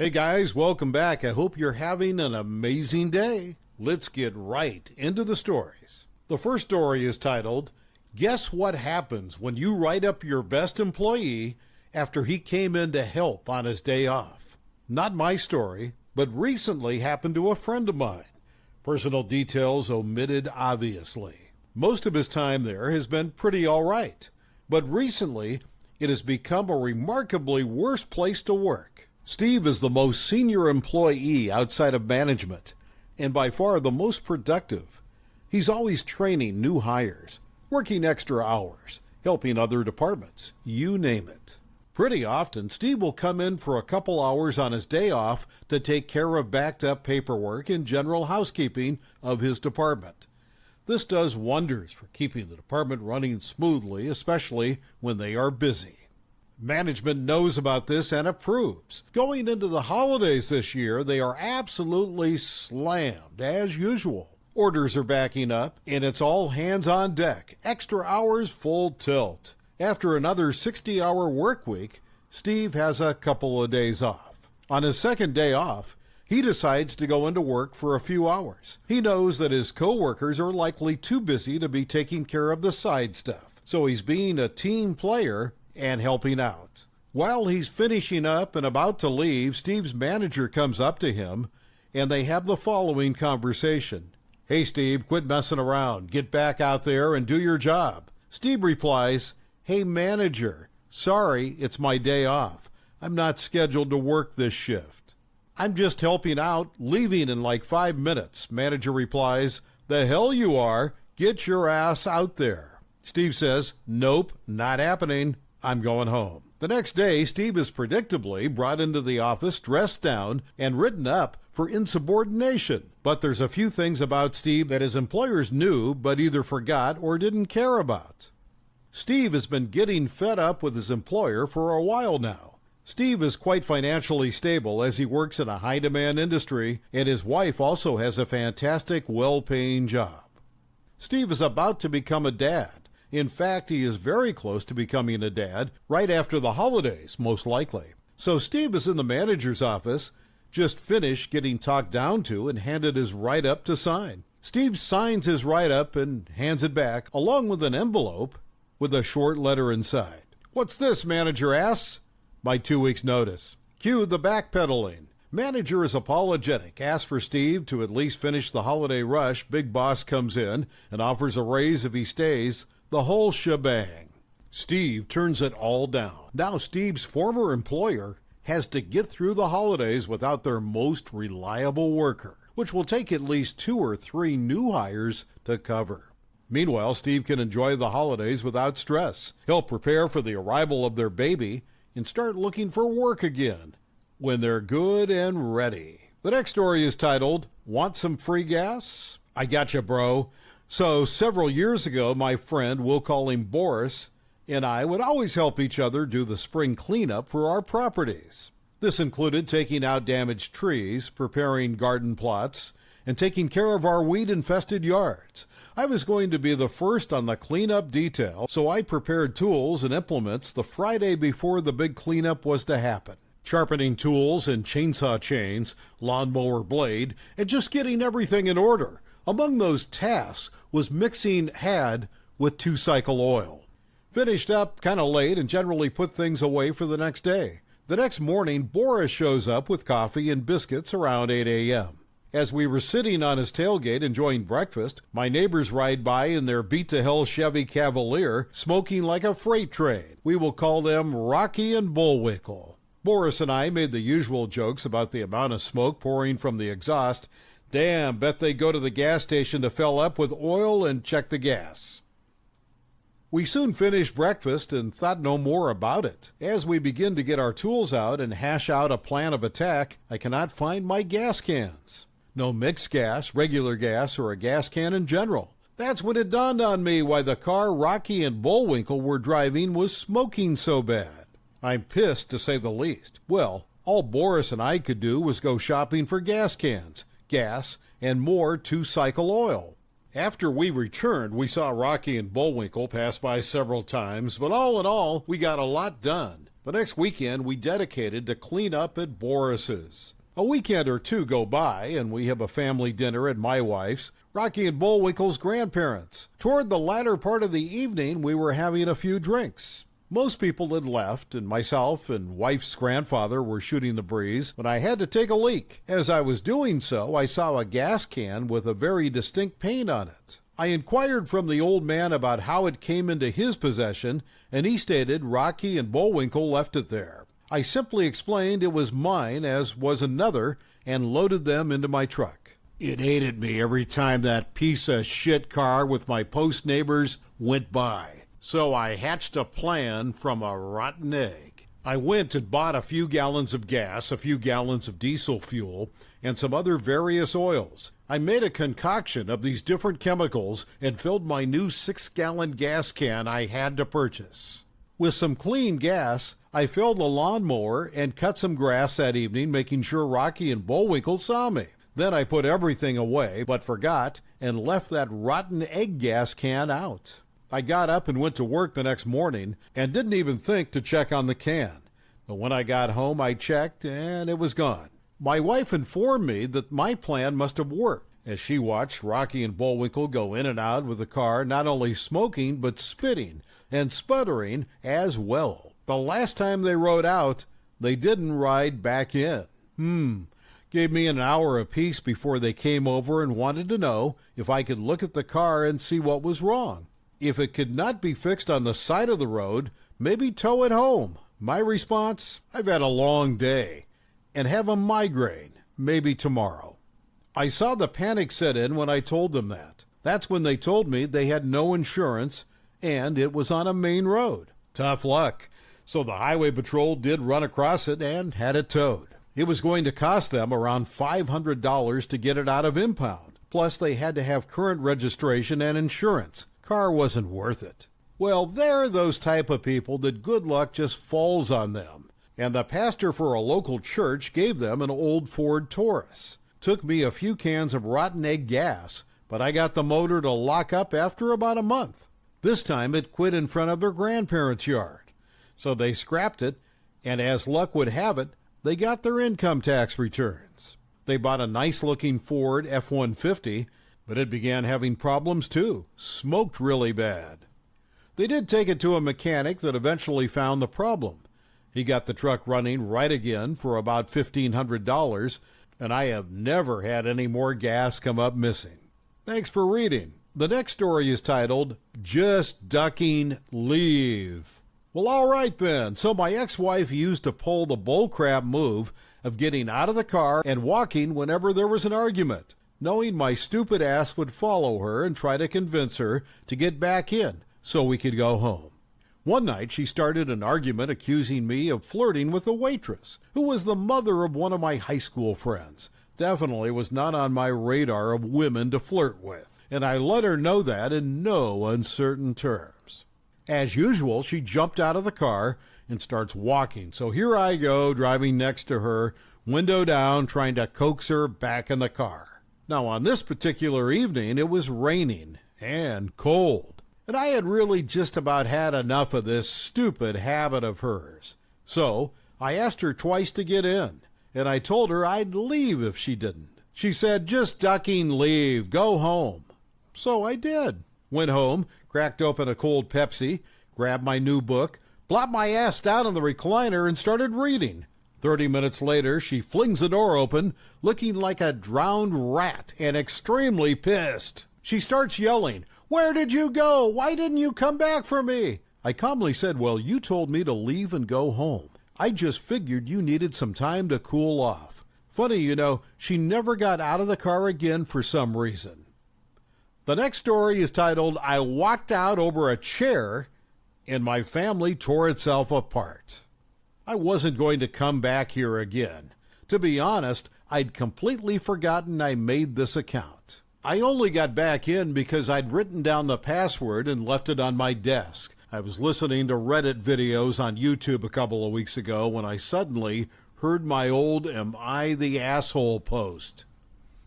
Hey guys, welcome back. I hope you're having an amazing day. Let's get right into the stories. The first story is titled, Guess What Happens When You Write Up Your Best Employee After He Came in to Help on His Day Off. Not my story, but recently happened to a friend of mine. Personal details omitted, obviously. Most of his time there has been pretty all right, but recently it has become a remarkably worse place to work. Steve is the most senior employee outside of management, and by far the most productive. He's always training new hires, working extra hours, helping other departments, you name it. Pretty often, Steve will come in for a couple hours on his day off to take care of backed-up paperwork and general housekeeping of his department. This does wonders for keeping the department running smoothly, especially when they are busy. Management knows about this and approves. Going into the holidays this year, they are absolutely slammed, as usual. Orders are backing up, and it's all hands on deck, extra hours full tilt. After another 60-hour work week, Steve has a couple of days off. On his second day off, he decides to go into work for a few hours. He knows that his co-workers are likely too busy to be taking care of the side stuff, so he's being a team player and helping out. While he's finishing up and about to leave, Steve's manager comes up to him, and they have the following conversation. Hey, Steve, quit messing around. Get back out there and do your job. Steve replies, Hey, manager, sorry, it's my day off. I'm not scheduled to work this shift. I'm just helping out, leaving in like 5 minutes. Manager replies, The hell you are. Get your ass out there. Steve says, Nope, not happening. I'm going home. The next day, Steve is predictably brought into the office, dressed down, and written up for insubordination. But there's a few things about Steve that his employers knew but either forgot or didn't care about. Steve has been getting fed up with his employer for a while now. Steve is quite financially stable as he works in a high-demand industry, and his wife also has a fantastic, well-paying job. Steve is about to become a dad. In fact, he is very close to becoming a dad right after the holidays, most likely. So Steve is in the manager's office, just finished getting talked down to and handed his write-up to sign. Steve signs his write-up and hands it back, along with an envelope with a short letter inside. What's this, manager asks? My 2 weeks' notice. Cue the backpedaling. Manager is apologetic, asks for Steve to at least finish the holiday rush. Big boss comes in and offers a raise if he stays. The whole shebang. Steve turns it all down. Now Steve's former employer has to get through the holidays without their most reliable worker, which will take at least 2 or 3 new hires to cover. Meanwhile, Steve can enjoy the holidays without stress. He'll prepare for the arrival of their baby and start looking for work again when they're good and ready. The next story is titled, Want Some Free Gas? I gotcha, bro. So several years ago, my friend, we'll call him Boris, and I would always help each other do the spring cleanup for our properties. This included taking out damaged trees, preparing garden plots, and taking care of our weed-infested yards. I was going to be the first on the cleanup detail, so I prepared tools and implements the Friday before the big cleanup was to happen. Sharpening tools and chainsaw chains, lawnmower blade, and just getting everything in order. Among those tasks was mixing had with 2-cycle oil. Finished up kind of late and generally put things away for the next day. The next morning, Boris shows up with coffee and biscuits around 8 a.m. As we were sitting on his tailgate enjoying breakfast, my neighbors ride by in their beat-to-hell Chevy Cavalier, smoking like a freight train. We will call them Rocky and Bullwinkle. Boris and I made the usual jokes about the amount of smoke pouring from the exhaust. Damn, bet they go to the gas station to fill up with oil and check the gas. We soon finished breakfast and thought no more about it. As we begin to get our tools out and hash out a plan of attack, I cannot find my gas cans. No mixed gas, regular gas, or a gas can in general. That's when it dawned on me why the car Rocky and Bullwinkle were driving was smoking so bad. I'm pissed, to say the least. Well, all Boris and I could do was go shopping for gas cans, gas, and more 2-cycle oil. After we returned, we saw Rocky and Bullwinkle pass by several times, but all in all, we got a lot done. The next weekend we dedicated to clean up at Boris's. A weekend or two go by, and we have a family dinner at my wife's, Rocky and Bullwinkle's grandparents. Toward the latter part of the evening, we were having a few drinks. Most people had left, and myself and wife's grandfather were shooting the breeze, but I had to take a leak. As I was doing so, I saw a gas can with a very distinct paint on it. I inquired from the old man about how it came into his possession, and he stated Rocky and Bullwinkle left it there. I simply explained it was mine, as was another, and loaded them into my truck. It ate at me every time that piece of shit car with my post neighbors went by. So I hatched a plan from a rotten egg. I went and bought a few gallons of gas, a few gallons of diesel fuel, and some other various oils. I made a concoction of these different chemicals and filled my new 6-gallon gas can I had to purchase. With some clean gas, I filled the lawnmower and cut some grass that evening, making sure Rocky and Bullwinkle saw me. Then I put everything away, but forgot, and left that rotten egg gas can out. I got up and went to work the next morning, and didn't even think to check on the can. But when I got home, I checked, and it was gone. My wife informed me that my plan must have worked, as she watched Rocky and Bullwinkle go in and out with the car, not only smoking, but spitting and sputtering as well. The last time they rode out, they didn't ride back in. Gave me an hour apiece before they came over and wanted to know if I could look at the car and see what was wrong. If it could not be fixed on the side of the road, maybe tow it home. My response, I've had a long day and have a migraine, maybe tomorrow. I saw the panic set in when I told them that. That's when they told me they had no insurance and it was on a main road. Tough luck. So the highway patrol did run across it and had it towed. It was going to cost them around $500 to get it out of impound. Plus, they had to have current registration and insurance. Car wasn't worth it. Well, they're those type of people that good luck just falls on them. And the pastor for a local church gave them an old Ford Taurus. Took me a few cans of rotten egg gas, but I got the motor to lock up after about a month. This time it quit in front of their grandparents' yard. So they scrapped it, and as luck would have it, they got their income tax returns. They bought a nice-looking Ford F-150, but it began having problems too. Smoked really bad. They did take it to a mechanic that eventually found the problem. He got the truck running right again for about $1,500, and I have never had any more gas come up missing. Thanks for reading. The next story is titled, Just Ducking Leave. Well, all right then. So my ex-wife used to pull the bullcrap move of getting out of the car and walking whenever there was an argument, knowing my stupid ass would follow her and try to convince her to get back in so we could go home. One night she started an argument accusing me of flirting with a waitress who was the mother of one of my high school friends. Definitely was not on my radar of women to flirt with, and I let her know that in no uncertain terms. As usual, she jumped out of the car and starts walking. So here I go, driving next to her, window down, trying to coax her back in the car. Now, on this particular evening, it was raining and cold, and I had really just about had enough of this stupid habit of hers. So I asked her twice to get in, and I told her I'd leave if she didn't. She said, just ducking leave, go home. So I did. Went home, cracked open a cold Pepsi, grabbed my new book, plopped my ass down in the recliner, and started reading. 30 minutes later, she flings the door open, looking like a drowned rat and extremely pissed. She starts yelling, "Where did you go? Why didn't you come back for me?" I calmly said, "Well, you told me to leave and go home. I just figured you needed some time to cool off." Funny, you know, she never got out of the car again for some reason. The next story is titled, I Walked Out Over a Chair and My Family Tore Itself Apart. I wasn't going to come back here again. To be honest, I'd completely forgotten I made this account. I only got back in because I'd written down the password and left it on my desk. I was listening to Reddit videos on YouTube a couple of weeks ago when I suddenly heard my old Am I the Asshole post.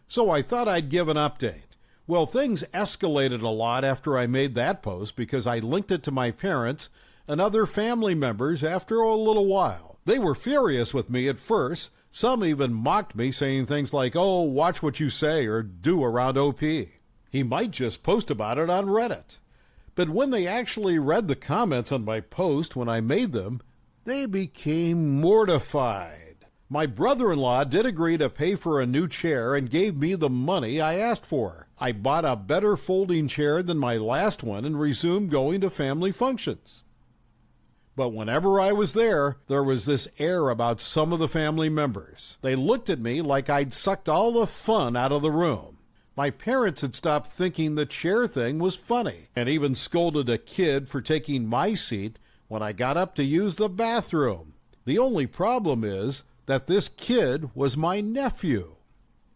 So I thought I'd give an update. Well, things escalated a lot after I made that post because I linked it to my parents, and other family members after a little while. They were furious with me at first. Some even mocked me, saying things like, "Oh, watch what you say or do around OP. He might just post about it on Reddit." But when they actually read the comments on my post when I made them, they became mortified. My brother-in-law did agree to pay for a new chair and gave me the money I asked for. I bought a better folding chair than my last one and resumed going to family functions. But whenever I was there was this air about some of the family members. They looked at me like I'd sucked all the fun out of the room. My parents had stopped thinking the chair thing was funny and even scolded a kid for taking my seat when I got up to use the bathroom. The only problem is that this kid was my nephew.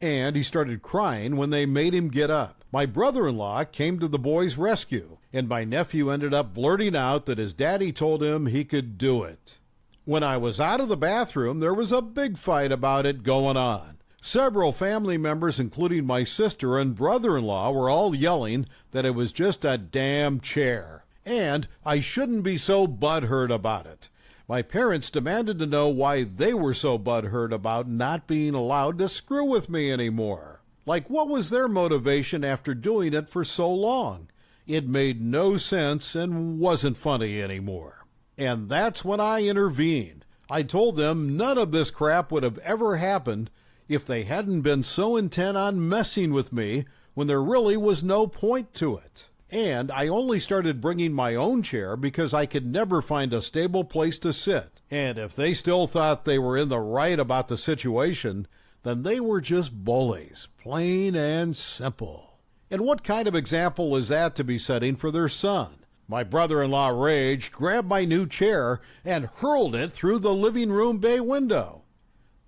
And he started crying when they made him get up. My brother-in-law came to the boy's rescue, and my nephew ended up blurting out that his daddy told him he could do it. When I was out of the bathroom, there was a big fight about it going on. Several family members, including my sister and brother-in-law, were all yelling that it was just a damn chair, and I shouldn't be so butthurt about it. My parents demanded to know why they were so butthurt about not being allowed to screw with me anymore. Like, what was their motivation after doing it for so long? It made no sense and wasn't funny anymore. And that's when I intervened. I told them none of this crap would have ever happened if they hadn't been so intent on messing with me when there really was no point to it. And I only started bringing my own chair because I could never find a stable place to sit. And if they still thought they were in the right about the situation, then they were just bullies, plain and simple. And what kind of example is that to be setting for their son? My brother-in-law raged, grabbed my new chair, and hurled it through the living room bay window.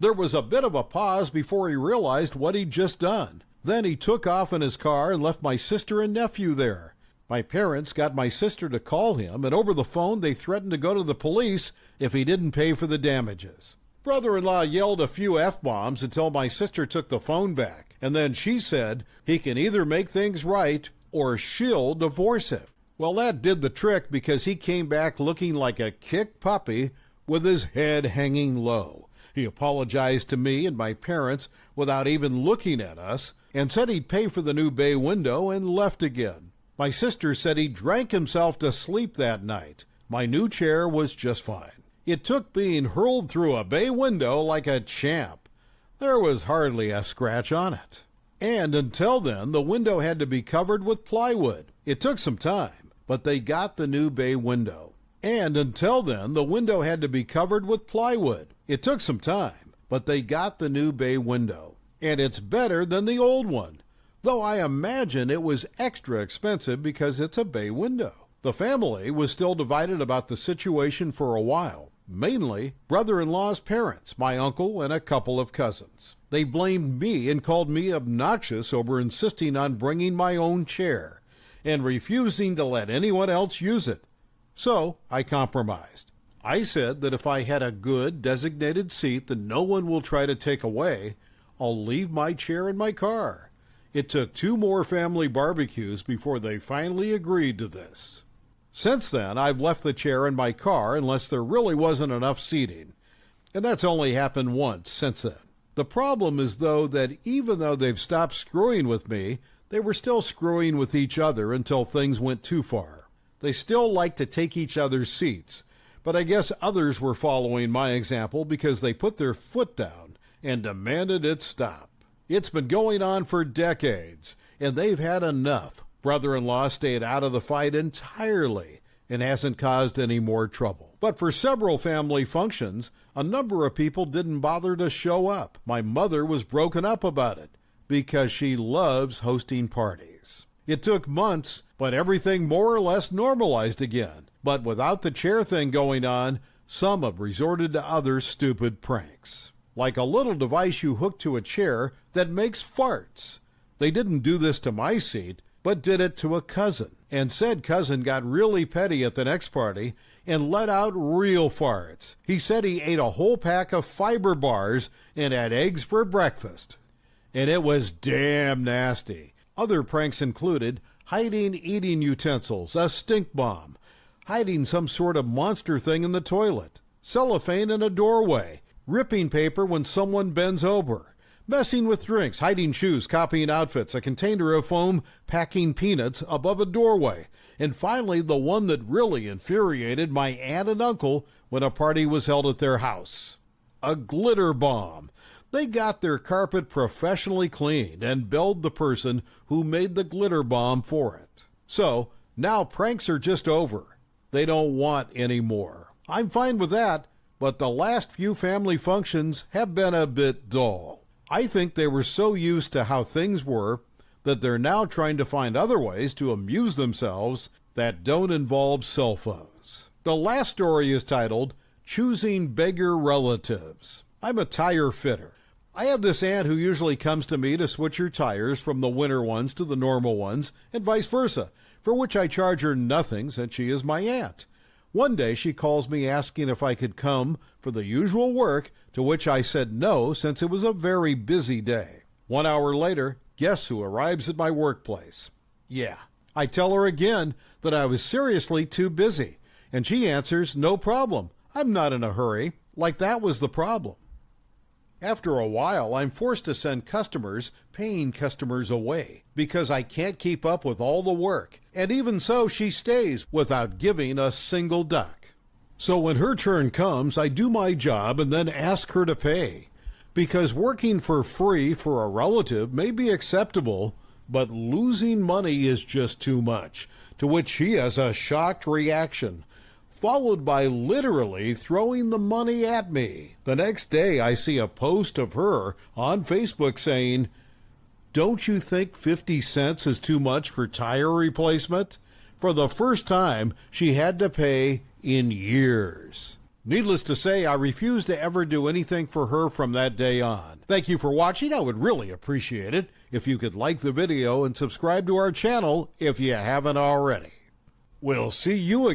There was a bit of a pause before he realized what he'd just done. Then he took off in his car and left my sister and nephew there. My parents got my sister to call him, and over the phone they threatened to go to the police if he didn't pay for the damages. Brother-in-law yelled a few F-bombs until my sister took the phone back, and then she said he can either make things right or she'll divorce him. Well, that did the trick because he came back looking like a kicked puppy with his head hanging low. He apologized to me and my parents without even looking at us, and said he'd pay for the new bay window and left again. My sister said he drank himself to sleep that night. My new chair was just fine. It took being hurled through a bay window like a champ. There was hardly a scratch on it. And until then, the window had to be covered with plywood. It took some time, but they got the new bay window. And until then, the window had to be covered with plywood. It took some time, but they got the new bay window. And it's better than the old one, though I imagine it was extra expensive because it's a bay window. The family was still divided about the situation for a while, mainly brother-in-law's parents, my uncle, and a couple of cousins. They blamed me and called me obnoxious over insisting on bringing my own chair and refusing to let anyone else use it. So I compromised. I said that if I had a good designated seat that no one will try to take away, I'll leave my chair in my car. It took 2 more family barbecues before they finally agreed to this. Since then, I've left the chair in my car unless there really wasn't enough seating, and that's only happened once since then. The problem is, though, that even though they've stopped screwing with me, they were still screwing with each other until things went too far. They still like to take each other's seats, but I guess others were following my example because they put their foot down and demanded it stop. It's been going on for decades, and they've had enough. Brother-in-law stayed out of the fight entirely and hasn't caused any more trouble. But for several family functions, a number of people didn't bother to show up. My mother was broken up about it because she loves hosting parties. It took months, but everything more or less normalized again. But without the chair thing going on, some have resorted to other stupid pranks, like a little device you hook to a chair that makes farts. They didn't do this to my seat, but did it to a cousin, and said cousin got really petty at the next party and let out real farts. He said he ate a whole pack of fiber bars and had eggs for breakfast, and it was damn nasty. Other pranks included hiding eating utensils, a stink bomb, hiding some sort of monster thing in the toilet, cellophane in a doorway, ripping paper when someone bends over, messing with drinks, hiding shoes, copying outfits, a container of foam, packing peanuts above a doorway, and finally the one that really infuriated my aunt and uncle when a party was held at their house. A glitter bomb. They got their carpet professionally cleaned and billed the person who made the glitter bomb for it. So, now pranks are just over. They don't want any more. I'm fine with that, but the last few family functions have been a bit dull. I think they were so used to how things were that they're now trying to find other ways to amuse themselves that don't involve cell phones. The last story is titled, Choosing Beggar Relatives. I'm a tire fitter. I have this aunt who usually comes to me to switch her tires from the winter ones to the normal ones, and vice versa, for which I charge her nothing since she is my aunt. One day she calls me asking if I could come for the usual work, to which I said no since it was a very busy day. 1 hour later, guess who arrives at my workplace? Yeah, I tell her again that I was seriously too busy, and she answers, no problem, I'm not in a hurry, like that was the problem. After a while, I'm forced to send paying customers away because I can't keep up with all the work. And even so, she stays without giving a single duck. So when her turn comes, I do my job and then ask her to pay. Because working for free for a relative may be acceptable, but losing money is just too much. To which she has a shocked reaction, followed by literally throwing the money at me. The next day, I see a post of her on Facebook saying, "Don't you think 50 cents is too much for tire replacement?" For the first time, she had to pay in years. Needless to say, I refused to ever do anything for her from that day on. Thank you for watching. I would really appreciate it if you could like the video and subscribe to our channel if you haven't already. We'll see you again.